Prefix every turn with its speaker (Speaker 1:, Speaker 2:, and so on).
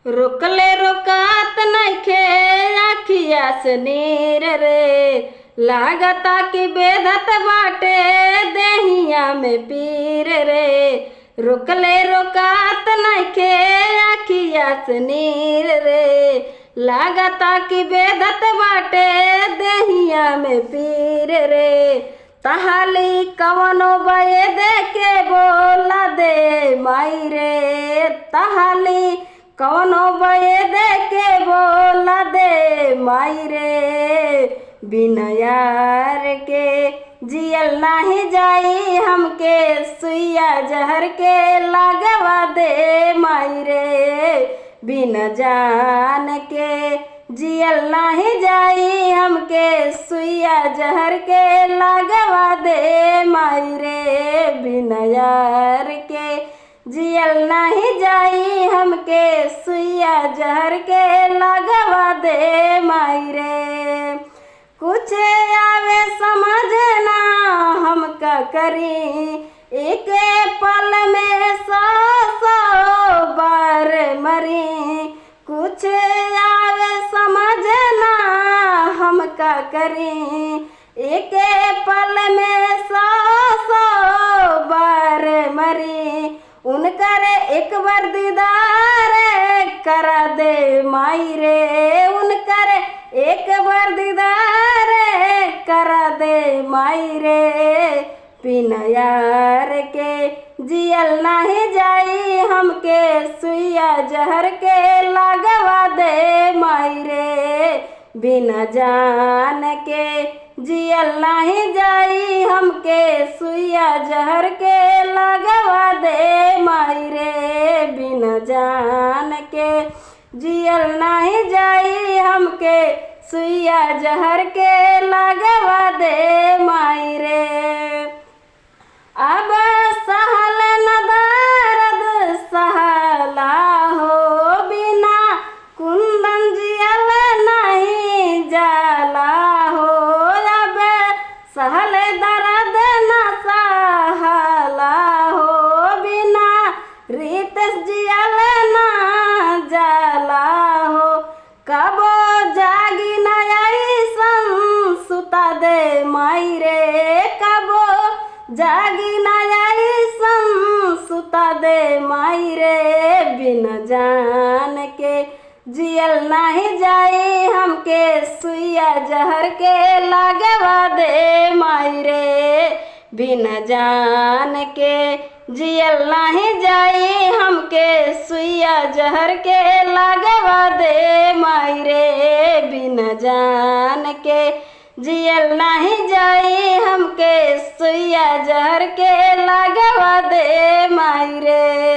Speaker 1: रोकले रोकात नइखे आखिया से नीर रे, लागता कि बेधत बाटे देहिया में पीर रे। रोकले रोकात नइखे आखिया से नीर रे, लागता कि बेधत बाटे देहिया में पीर रे। तहाली कवनो बये देके बोला दे माई रे, तहाली कवनो बये देके बोला दे माई रे। बिना यार के जियल नाही जाई, हमके सुइया जहर के लागवा दे माई रे। बिना जान के जियल नाही जाई, हमके सुइया जहर के लागवा दे माई रे। बिना यार के जियल नाही जाई, हमके सुइया जहर के लागवा दे माई रे। कुछ आवे समझ ना हम का करी, एक पल में 100 बार मरी। कुछ आवे समझ ना हम का करी, एक पल में 100 बार मरी। उनकर एक बार दीदार करा दे माई रे, उनकर एक बार दीदार करा दे माई रे। बिना यार के जियल नाही जाई, हमके सुइया जहर के लागवा दे माई रे। बिना जान के जियल नाही जाई, हमके सुइया जहर के लागवा दे माई रे। बिना जान के जियल नाही जाई, हमके सुइया जहर के लागवा दे माई रे। अब सहल न दर्द सहला हो, बिना कुंदन जियल नहीं जाला हो। अब सहल दर्द न सहला हो, बिना रितेश जियल ना जाला हो। कबो जागी नयसन सुता दे माई रे, कबो जागी नयसन सुता दे माई रे। बिना जान के जियल नहीं जाई, हमके सुइया जहर के लागवा दे माई रे। बिना जान के जियल नहीं जाई, हमके सुइया जहर के लागवा दे माई रे। बिना जान के जियल नहीं जाई, हमके सुइया जहर के लागवा दे माई रे।